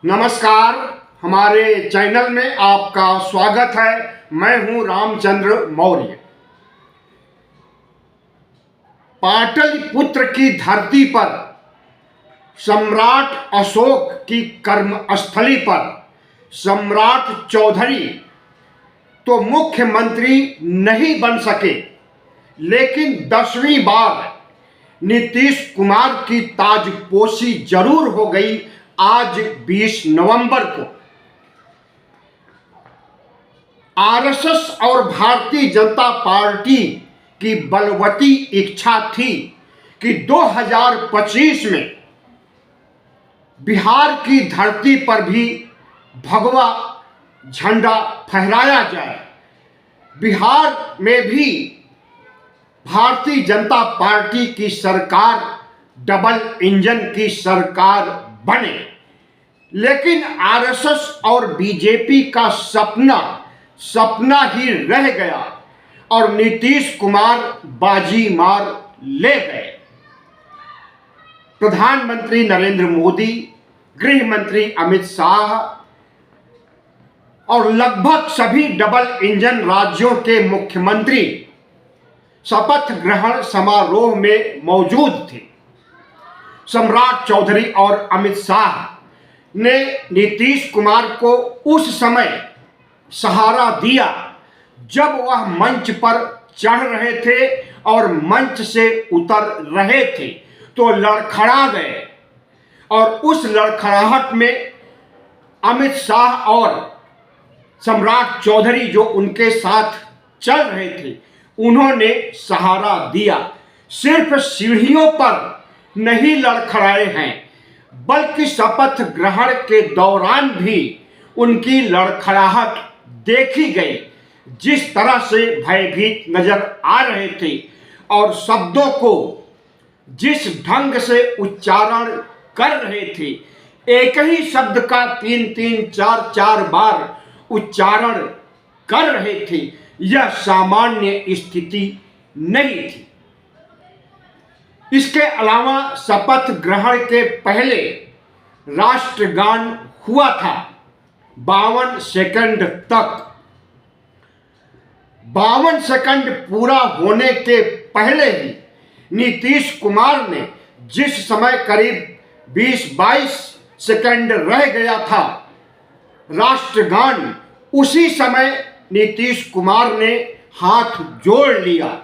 नमस्कार। हमारे चैनल में आपका स्वागत है। मैं हूं रामचंद्र मौर्य। पाटलिपुत्र की धरती पर सम्राट अशोक की कर्मस्थली पर सम्राट चौधरी तो मुख्यमंत्री नहीं बन सके, लेकिन 10वीं बार नीतीश कुमार की ताजपोशी जरूर हो गई। आज 20 नवंबर को आरएसएस और भारतीय जनता पार्टी की बलवती इच्छा थी कि 2025 में बिहार की धरती पर भी भगवा झंडा फहराया जाए, बिहार में भी भारतीय जनता पार्टी की सरकार डबल इंजन की सरकार बने। लेकिन आरएसएस और बीजेपी का सपना ही रह गया और नीतीश कुमार बाजी मार ले गए। प्रधानमंत्री नरेंद्र मोदी, गृह मंत्री अमित शाह और लगभग सभी डबल इंजन राज्यों के मुख्यमंत्री शपथ ग्रहण समारोह में मौजूद थे। सम्राट चौधरी और अमित शाह ने नीतीश कुमार को उस समय सहारा दिया जब वह मंच पर चढ़ रहे थे और मंच से उतर रहे थे तो लड़खड़ा गए, और उस लड़खड़ाहट में अमित शाह और सम्राट चौधरी जो उनके साथ चल रहे थे उन्होंने सहारा दिया। सिर्फ सीढ़ियों पर नहीं लड़खड़ाए हैं, बल्कि शपथ ग्रहण के दौरान भी उनकी लड़खड़ाहट देखी गई। जिस तरह से भयभीत नजर आ रहे थे और शब्दों को जिस ढंग से उच्चारण कर रहे थे, एक ही शब्द का 3-3, 4-4 बार उच्चारण कर रहे थे, यह सामान्य स्थिति नहीं थी। इसके अलावा शपथ ग्रहण के पहले राष्ट्रगान हुआ था 52 सेकंड तक। 52 सेकंड पूरा होने के पहले ही नीतीश कुमार ने जिस समय करीब 20-22 सेकंड रह गया था राष्ट्रगान, उसी समय नीतीश कुमार ने हाथ जोड़ लिया।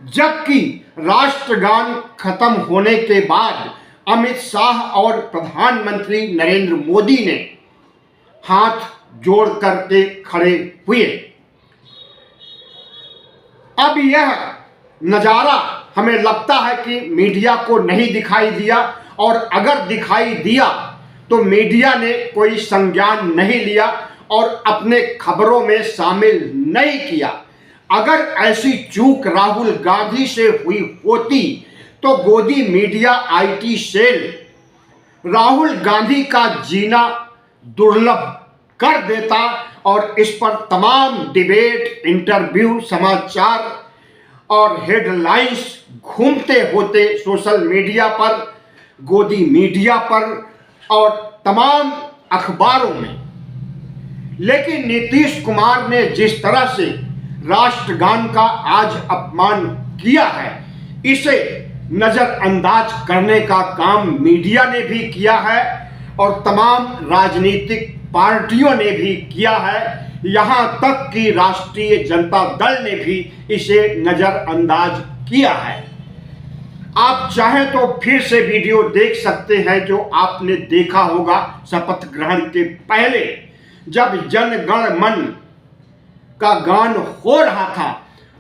जबकि राष्ट्रगान खत्म होने के बाद अमित शाह और प्रधानमंत्री नरेंद्र मोदी ने हाथ जोड़ करके खड़े हुए। अब यह नज़ारा हमें लगता है कि मीडिया को नहीं दिखाई दिया, और अगर दिखाई दिया तो मीडिया ने कोई संज्ञान नहीं लिया और अपने खबरों में शामिल नहीं किया। अगर ऐसी चूक राहुल गांधी से हुई होती तो गोदी media IT cell Rahul Gandhi का जीना दुर्लभ कर देता और इस पर तमाम डिबेट, इंटरव्यू, समाचार और हेडलाइंस घूमते होते सोशल मीडिया पर, गोदी मीडिया पर और तमाम अखबारों में। लेकिन नीतीश कुमार ने जिस तरह से राष्ट्रगान का आज अपमान किया है, इसे नजरअंदाज करने का काम मीडिया ने भी किया है और तमाम राजनीतिक पार्टियों ने भी किया है। यहां तक कि राष्ट्रीय जनता दल ने भी इसे नजरअंदाज किया है। आप चाहें तो फिर से वीडियो देख सकते हैं जो आपने देखा होगा शपथ ग्रहण के पहले, जब जन गण मन का गान हो रहा था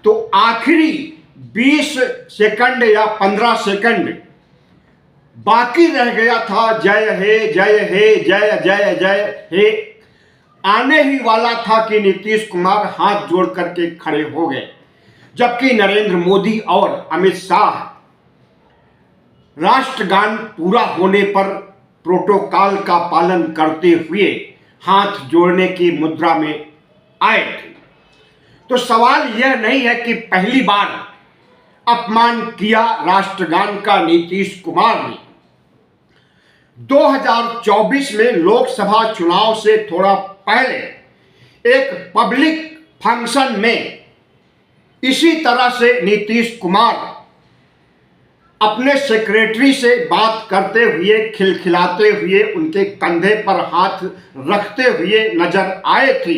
तो आखिरी 20 सेकंड या 15 सेकंड बाकी रह गया था। जय हे जय हे जय जय जय हे आने ही वाला था कि नीतीश कुमार हाथ जोड़ करके खड़े हो गए, जबकि नरेंद्र मोदी और अमित शाह राष्ट्रगान पूरा होने पर प्रोटोकॉल का पालन करते हुए हाथ जोड़ने की मुद्रा में आए थे। तो सवाल यह नहीं है कि पहली बार अपमान किया राष्ट्रगान का नीतीश कुमार ने। 2024 में लोकसभा चुनाव से थोड़ा पहले एक पब्लिक फंक्शन में इसी तरह से नीतीश कुमार अपने सेक्रेटरी से बात करते हुए, खिलखिलाते हुए, उनके कंधे पर हाथ रखते हुए नजर आए थे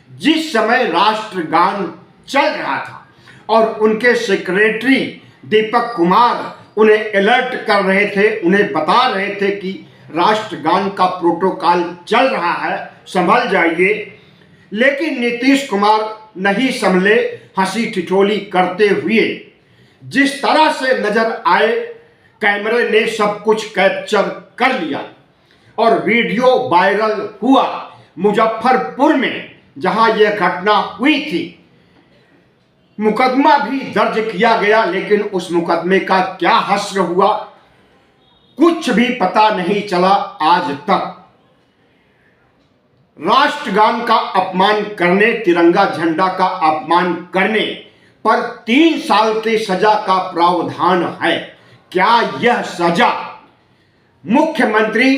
जिस समय राष्ट्रगान चल रहा था, और उनके सेक्रेटरी दीपक कुमार उन्हें अलर्ट कर रहे थे, उन्हें बता रहे थे कि राष्ट्रगान का प्रोटोकॉल चल रहा है, संभल जाइए। लेकिन नीतीश कुमार नहीं संभले, हंसी ठिठोली करते हुए जिस तरह से नजर आए, कैमरे ने सब कुछ कैप्चर कर लिया और वीडियो वायरल हुआ। मुजफ्फरपुर में जहां यह घटना हुई थी, मुकदमा भी दर्ज किया गया, लेकिन उस मुकदमे का क्या हश्र हुआ कुछ भी पता नहीं चला आज तक। राष्ट्रगान का अपमान करने, तिरंगा झंडा का अपमान करने पर 3 साल की सजा का प्रावधान है। क्या यह सजा मुख्यमंत्री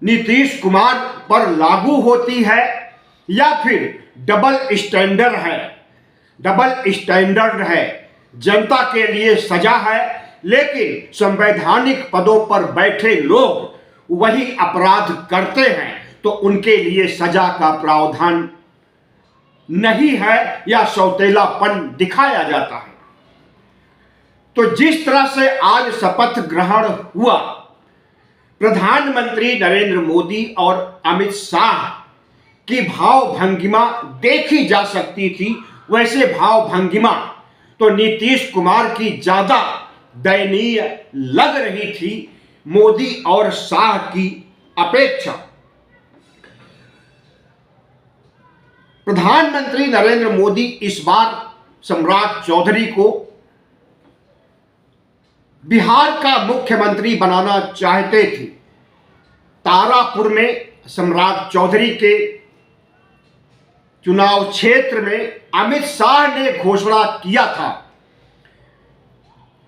नीतीश कुमार पर लागू होती है या फिर डबल स्टैंडर्ड है? डबल स्टैंडर्ड है, जनता के लिए सजा है, लेकिन संवैधानिक पदों पर बैठे लोग वही अपराध करते हैं तो उनके लिए सजा का प्रावधान नहीं है या सौतेलापन दिखाया जाता है। तो जिस तरह से आज शपथ ग्रहण हुआ, प्रधानमंत्री नरेंद्र मोदी और अमित शाह की भाव भंगिमा देखी जा सकती थी, वैसे भाव भंगिमा तो नीतीश कुमार की ज्यादा दयनीय लग रही थी मोदी और शाह की अपेक्षा। प्रधानमंत्री नरेंद्र मोदी इस बार सम्राट चौधरी को बिहार का मुख्यमंत्री बनाना चाहते थे। तारापुर में सम्राट चौधरी के चुनाव क्षेत्र में अमित शाह ने घोषणा किया था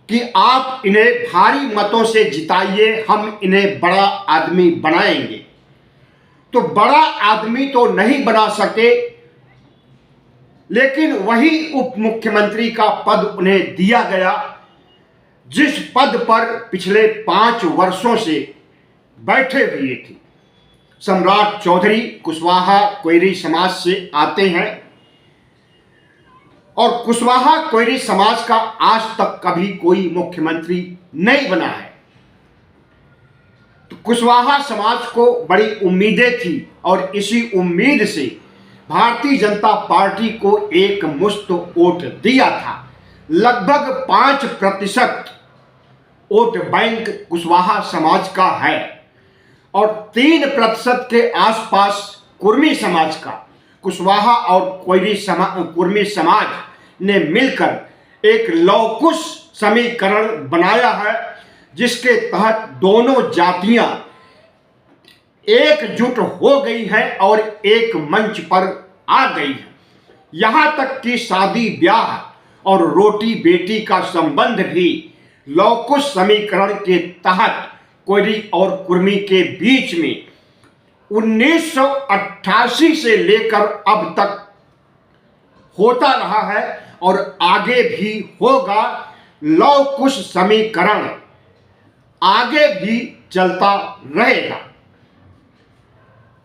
कि आप इन्हें भारी मतों से जिताइए, हम इन्हें बड़ा आदमी बनाएंगे। तो बड़ा आदमी तो नहीं बना सके, लेकिन वही उप मुख्यमंत्री का पद उन्हें दिया गया जिस पद पर पिछले 5 वर्षों से बैठे हुए थे। सम्राट चौधरी कुशवाहा कोयरी समाज से आते हैं और कुशवाहा कोयरी समाज का आज तक कभी कोई मुख्यमंत्री नहीं बना है। तो कुशवाहा समाज को बड़ी उम्मीदें थी और इसी उम्मीद से भारतीय जनता पार्टी को एक मुश्त वोट दिया था। लगभग 5% वोट बैंक कुशवाहा समाज का है और 3% के आसपास कुर्मी समाज का। कुशवाहा और कुर्मी समाज ने मिलकर एक लौकुश समीकरण बनाया है जिसके तहत दोनों जातियां एकजुट हो गई है और एक मंच पर आ गई है। यहां तक कि शादी ब्याह और रोटी बेटी का संबंध भी लौकुश समीकरण के तहत कोयरी और कुर्मी के बीच में 1988 से लेकर अब तक होता रहा है और आगे भी होगा। लौकुश समीकरण आगे भी चलता रहेगा।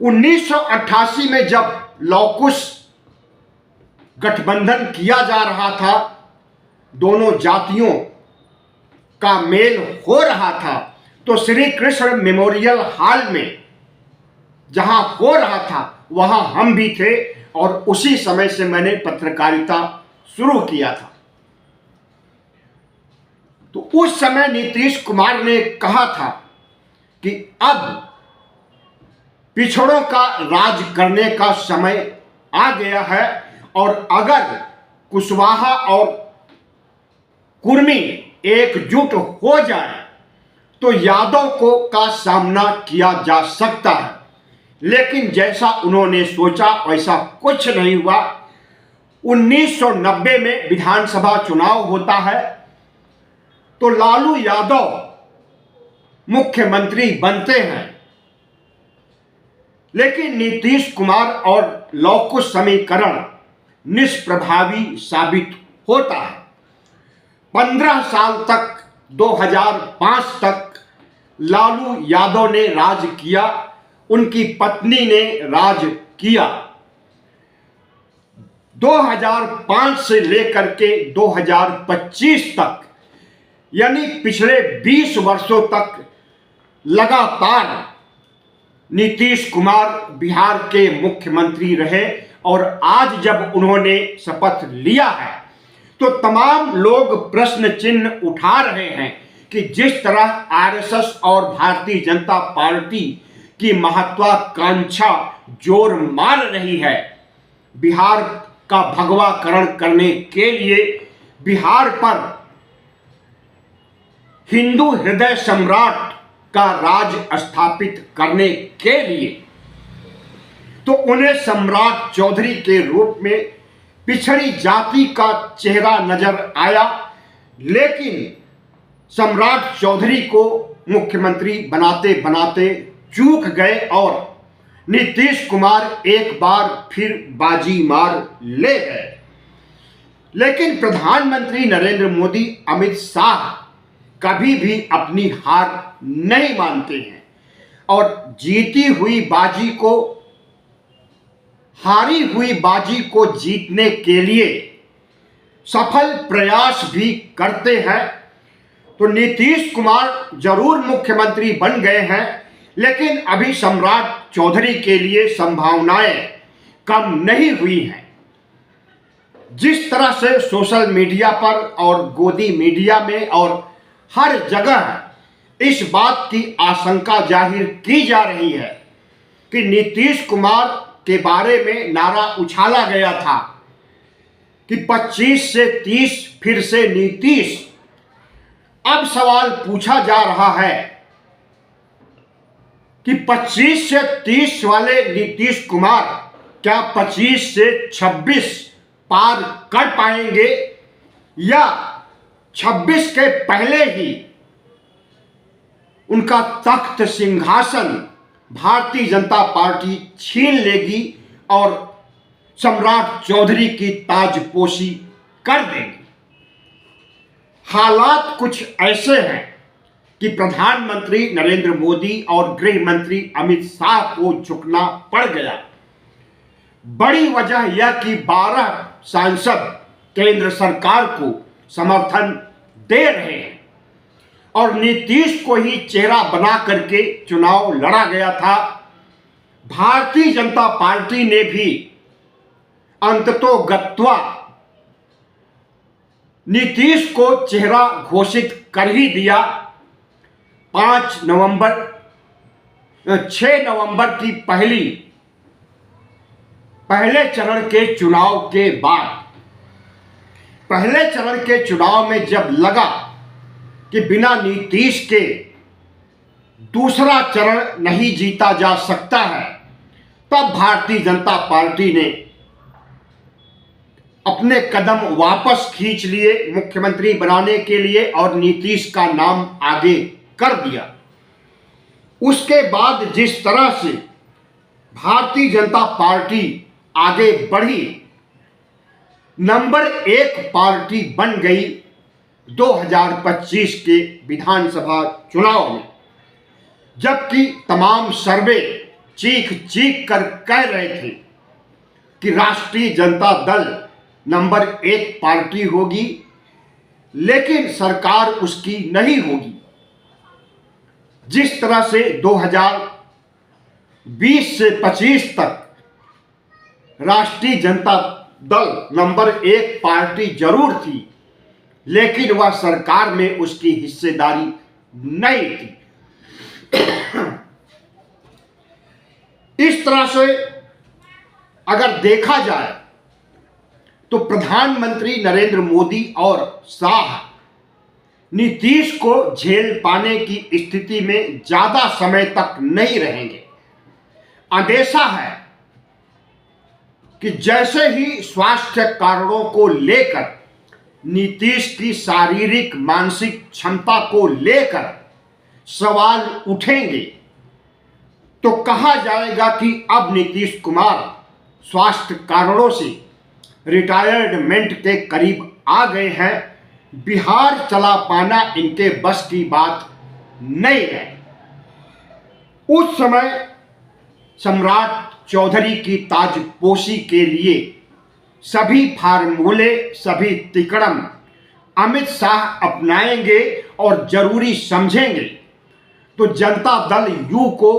1988 में जब लौकुश गठबंधन किया जा रहा था, दोनों जातियों का मेल हो रहा था, तो श्री कृष्ण मेमोरियल हॉल में जहां हो रहा था वहां हम भी थे और उसी समय से मैंने पत्रकारिता शुरू किया था। तो उस समय नीतीश कुमार ने कहा था कि अब पिछड़ों का राज करने का समय आ गया है और अगर कुशवाहा और कुर्मी एकजुट हो जाए तो यादव को का सामना किया जा सकता है। लेकिन जैसा उन्होंने सोचा वैसा कुछ नहीं हुआ। 1990 में विधानसभा चुनाव होता है तो लालू यादव मुख्यमंत्री बनते हैं, लेकिन नीतीश कुमार और लौकुश समीकरण निष्प्रभावी साबित होता है। 15 साल तक 2005 तक लालू यादव ने राज किया, उनकी पत्नी ने राज किया। 2005 से लेकर के 2025 तक यानी पिछले 20 वर्षों तक लगातार नीतीश कुमार बिहार के मुख्यमंत्री रहे और आज जब उन्होंने शपथ लिया है तो तमाम लोग प्रश्न चिन्ह उठा रहे हैं कि जिस तरह आरएसएस और भारतीय जनता पार्टी की महत्वाकांक्षा जोर मार रही है बिहार का भगवाकरण करने के लिए, बिहार पर हिंदू हृदय सम्राट का राज स्थापित करने के लिए, तो उन्हें सम्राट चौधरी के रूप में पिछड़ी जाति का चेहरा नजर आया, लेकिन सम्राट चौधरी को मुख्यमंत्री बनाते बनाते चूक गए और नीतीश कुमार एक बार फिर बाजी मार ले गए। लेकिन प्रधानमंत्री नरेंद्र मोदी, अमित शाह कभी भी अपनी हार नहीं मानते हैं और हारी हुई बाजी को जीतने के लिए सफल प्रयास भी करते हैं। तो नीतीश कुमार जरूर मुख्यमंत्री बन गए हैं, लेकिन अभी सम्राट चौधरी के लिए संभावनाएं कम नहीं हुई हैं। जिस तरह से सोशल मीडिया पर और गोदी मीडिया में और हर जगह इस बात की आशंका जाहिर की जा रही है कि नीतीश कुमार के बारे में नारा उछाला गया था कि 25 से 30 फिर से नीतीश। अब सवाल पूछा जा रहा है कि 25 से 30 वाले नीतीश कुमार क्या 25 से 26 पार कर पाएंगे या 26 के पहले ही उनका तख्त सिंहासन भारतीय जनता पार्टी छीन लेगी और सम्राट चौधरी की ताजपोशी कर देगी। हालात कुछ ऐसे हैं कि प्रधानमंत्री नरेंद्र मोदी और गृह मंत्री अमित शाह को झुकना पड़ गया। बड़ी वजह यह कि 12 सांसद केंद्र सरकार को समर्थन दे रहे हैं और नीतीश को ही चेहरा बना करके चुनाव लड़ा गया था। भारतीय जनता पार्टी ने भी अंततोगत्वा नीतीश को चेहरा घोषित कर ही दिया। 6 नवंबर की पहले चरण के चुनाव के बाद, पहले चरण के चुनाव में जब लगा कि बिना नीतीश के दूसरा चरण नहीं जीता जा सकता है, तब भारतीय जनता पार्टी ने अपने कदम वापस खींच लिए मुख्यमंत्री बनाने के लिए और नीतीश का नाम आगे कर दिया। उसके बाद जिस तरह से भारतीय जनता पार्टी आगे बढ़ी, नंबर 1 पार्टी बन गई 2025 के विधानसभा चुनाव में, जबकि तमाम सर्वे चीख चीख कर कह रहे थे कि राष्ट्रीय जनता दल नंबर 1 पार्टी होगी, लेकिन सरकार उसकी नहीं होगी। जिस तरह से 2020 से 25 तक राष्ट्रीय जनता दल नंबर 1 पार्टी जरूर थी, लेकिन वह सरकार में उसकी हिस्सेदारी नहीं थी। इस तरह से अगर देखा जाए तो प्रधानमंत्री नरेंद्र मोदी और शाह नीतीश को झेल पाने की स्थिति में ज्यादा समय तक नहीं रहेंगे। अंदेशा है कि जैसे ही स्वास्थ्य कारणों को लेकर, नीतीश की शारीरिक मानसिक क्षमता को लेकर सवाल उठेंगे तो कहा जाएगा कि अब नीतीश कुमार स्वास्थ्य कारणों से रिटायरमेंट के करीब आ गए हैं, बिहार चला पाना इनके बस की बात नहीं है। उस समय सम्राट चौधरी की ताजपोशी के लिए सभी फार्मूले, सभी तिकड़म अमित शाह अपनाएंगे और जरूरी समझेंगे तो जनता दल यू को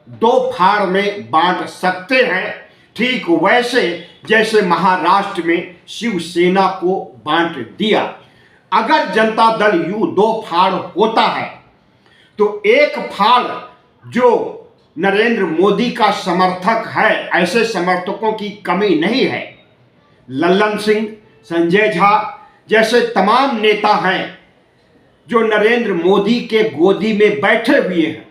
दो फाड़ में बांट सकते हैं, ठीक वैसे जैसे महाराष्ट्र में शिवसेना को बांट दिया। अगर जनता दल यू दो फाड़ होता है तो एक फाड़ जो नरेंद्र मोदी का समर्थक है, ऐसे समर्थकों की कमी नहीं है, लल्लन सिंह, संजय झा जैसे तमाम नेता हैं जो नरेंद्र मोदी के गोदी में बैठे हुए हैं,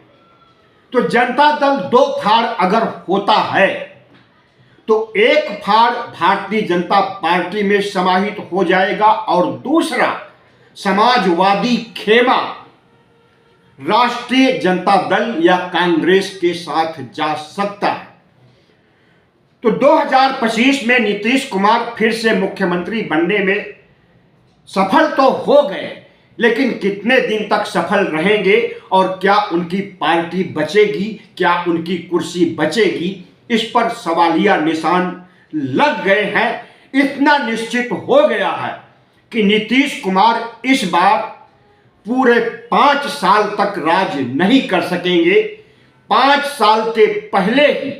तो जनता दल दो फाड़ अगर होता है तो एक फाड़ भारतीय जनता पार्टी में समाहित हो जाएगा और दूसरा समाजवादी खेमा राष्ट्रीय जनता दल या कांग्रेस के साथ जा सकता है। तो 2025 में नीतीश कुमार फिर से मुख्यमंत्री बनने में सफल तो हो गए, लेकिन कितने दिन तक सफल रहेंगे और क्या उनकी पार्टी बचेगी, क्या उनकी कुर्सी बचेगी, इस पर सवालिया निशान लग गए हैं। इतना निश्चित हो गया है कि नीतीश कुमार इस बार पूरे 5 साल तक राज नहीं कर सकेंगे। 5 साल के पहले ही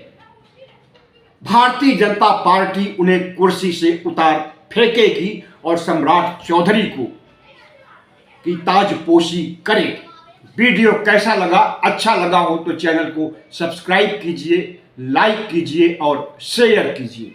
भारतीय जनता पार्टी उन्हें कुर्सी से उतार फेंकेगी और सम्राट चौधरी को की ताजपोशी करेगी। वीडियो कैसा लगा? अच्छा लगा हो तो चैनल को सब्सक्राइब कीजिए, लाइक कीजिए और शेयर कीजिए।